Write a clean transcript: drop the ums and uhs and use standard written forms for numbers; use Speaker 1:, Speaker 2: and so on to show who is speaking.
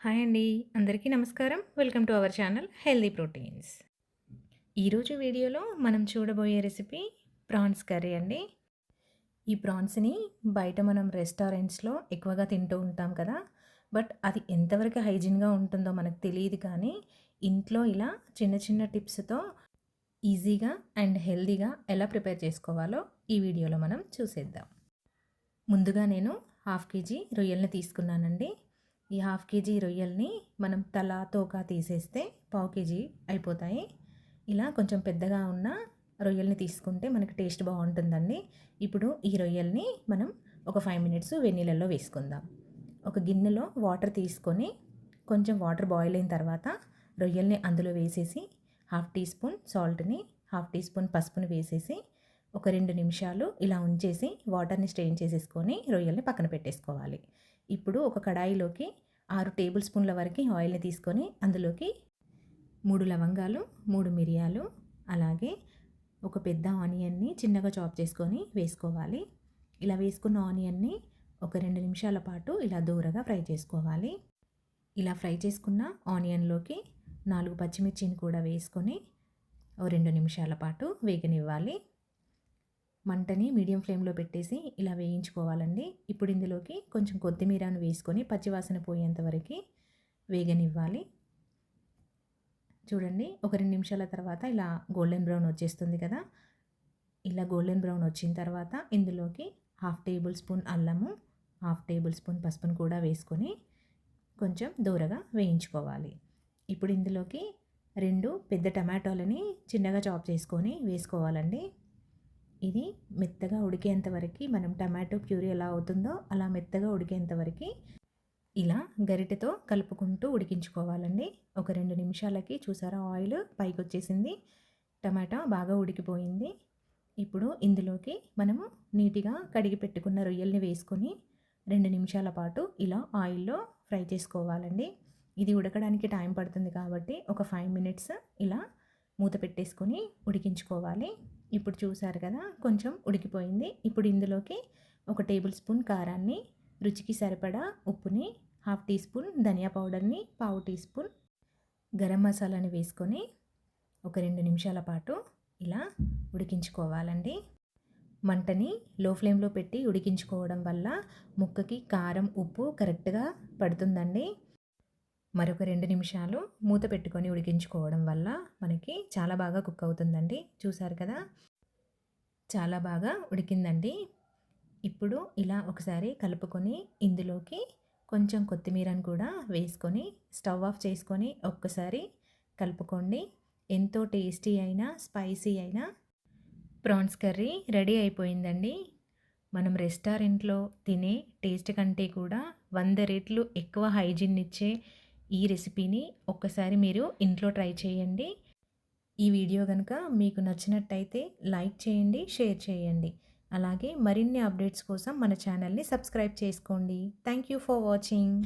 Speaker 1: Hi అండి. అందరికీ నమస్కారం. Welcome to our channel healthy proteins. ఈరోజు వీడియోలో మనం చూడబోయే రెసిపీ ప్రాన్స్ కర్రీ అండి. ఈ ప్రాన్స్‌ని బయట మనం రెస్టారెంట్స్‌లో ఎక్కువగా తింటూ ఉంటాం కదా! బట్ అది ఎంతవరకు హైజీన్‌గా ఉంటుందో మనకు తెలీదు కానీ, ఇంట్లో ఇలా చిన్న చిన్న టిప్స్‌తో ఈజీగా అండ్ హెల్తీగా ఎలా ప్రిపేర్ చేసుకోవాలో ఈ వీడియోలో మనం చూసేద్దాం. ముందుగా నేను హాఫ్ కేజీ రొయ్యల్ని తీసుకున్నానండి. ఈ హాఫ్ కేజీ రొయ్యల్ని మనం తల, తోక తీసేస్తే పావు కేజీ అయిపోతాయి. ఇలా కొంచెం పెద్దగా ఉన్న రొయ్యల్ని తీసుకుంటే మనకి టేస్ట్ బాగుంటుందండి. ఇప్పుడు ఈ రొయ్యల్ని మనం ఒక 5 మినిట్స్ వేడినీళ్ళల్లో వేసుకుందాం. ఒక గిన్నెలో వాటర్ తీసుకొని కొంచెం వాటర్ బాయిల్ అయిన తర్వాత రొయ్యల్ని అందులో వేసేసి హాఫ్ టీ స్పూన్ సాల్ట్ని, హాఫ్ టీ స్పూన్ పసుపుని వేసేసి ఒక 2 నిమిషాలు ఇలా ఉంచేసి వాటర్ని స్ట్రెయిన్ చేసేసుకొని రొయ్యల్ని పక్కన పెట్టేసుకోవాలి. ఇప్పుడు ఒక కడాయిలోకి 6 టేబుల్ స్పూన్ల వరకు ఆయిల్ని తీసుకొని అందులోకి 3 లవంగాలు, 3 మిరియాలు, అలాగే ఒక పెద్ద ఆనియన్ని చిన్నగా చాప్ చేసుకొని వేసుకోవాలి. ఇలా వేసుకున్న ఆనియన్ని ఒక 2 నిమిషాల పాటు ఇలా దూరగా ఫ్రై చేసుకోవాలి. ఇలా ఫ్రై చేసుకున్న ఆనియన్లోకి 4 పచ్చిమిర్చిని కూడా వేసుకొని ఓ 2 నిమిషాల పాటు వేగనివ్వాలి. మంటని మీడియం ఫ్లేమ్లో పెట్టేసి ఇలా వేయించుకోవాలండి. ఇప్పుడు ఇందులోకి కొంచెం కొత్తిమీరను వేసుకొని పచ్చివాసన పోయేంత వరకు వేగనివ్వాలి. చూడండి, ఒక 2 నిమిషాల తర్వాత ఇలా గోల్డెన్ బ్రౌన్ వచ్చేస్తుంది కదా! ఇలా గోల్డెన్ బ్రౌన్ వచ్చిన తర్వాత ఇందులోకి హాఫ్ టేబుల్ స్పూన్ అల్లము, హాఫ్ టేబుల్ స్పూన్ పసుపును కూడా వేసుకొని కొంచెం దూరగా వేయించుకోవాలి. ఇప్పుడు ఇందులోకి 2 పెద్ద టమాటోలని చిన్నగా చాప్ చేసుకొని వేసుకోవాలండి. ఇది మెత్తగా ఉడికేంత వరకు మనం టమాటో ప్యూరీ ఎలా అవుతుందో అలా మెత్తగా ఉడికేంత వరకు ఇలా గరిటెతో కలుపుకుంటూ ఉడికించుకోవాలండి. ఒక 2 నిమిషాలకి చూసారా ఆయిల్ పైకి వచ్చేసింది. టమాటా బాగా ఉడికిపోయింది. ఇప్పుడు ఇందులోకి మనము నీట్గా కడిగి పెట్టుకున్న రొయ్యల్ని వేసుకొని 2 నిమిషాల పాటు ఇలా ఆయిల్లో ఫ్రై చేసుకోవాలండి. ఇది ఉడకడానికి టైం పడుతుంది కాబట్టి ఒక 5 మినిట్స్ ఇలా మూత పెట్టేసుకొని ఉడికించుకోవాలి. ఇప్పుడు చూసారు కదా, కొంచెం ఉడికిపోయింది. ఇప్పుడు ఇందులోకి ఒక టేబుల్ స్పూన్ కారాన్ని, రుచికి సరిపడా ఉప్పుని, హాఫ్ టీ స్పూన్ ధనియా పౌడర్ని, పావు టీ స్పూన్ గరం మసాలాని వేసుకొని ఒక 2 నిమిషాల పాటు ఇలా ఉడికించుకోవాలండి. మంటని లో ఫ్లేమ్లో పెట్టి ఉడికించుకోవడం వల్ల ముక్కకి కారం, ఉప్పు కరెక్ట్గా పడుతుందండి. మరొక 2 నిమిషాలు మూత పెట్టుకొని ఉడికించుకోవడం వల్ల మనకి చాలా బాగా కుక్ అవుతుందండి. చూసారు కదా, చాలా బాగా ఉడికిందండి. ఇప్పుడు ఇలా ఒకసారి కలుపుకొని ఇందులోకి కొంచెం కొత్తిమీరను కూడా వేసుకొని స్టవ్ ఆఫ్ చేసుకొని ఒక్కసారి కలుపుకోండి. ఎంతో టేస్టీ అయినా స్పైసీ అయినా ప్రాన్స్ కర్రీ రెడీ అయిపోయిందండి. మనం రెస్టారెంట్లో తినే టేస్ట్ కంటే కూడా 100 రెట్లు ఎక్కువ హైజీన్ ఇచ్చే ఈ రెసిపీని ఒక్కసారి మీరు ఇంట్లో ట్రై చేయండి. ఈ వీడియో కనుక మీకు నచ్చినట్టయితే లైక్ చేయండి, షేర్ చేయండి. అలాగే మరిన్ని అప్డేట్స్ కోసం మన ఛానల్ని సబ్స్క్రైబ్ చేసుకోండి. Thank you for watching.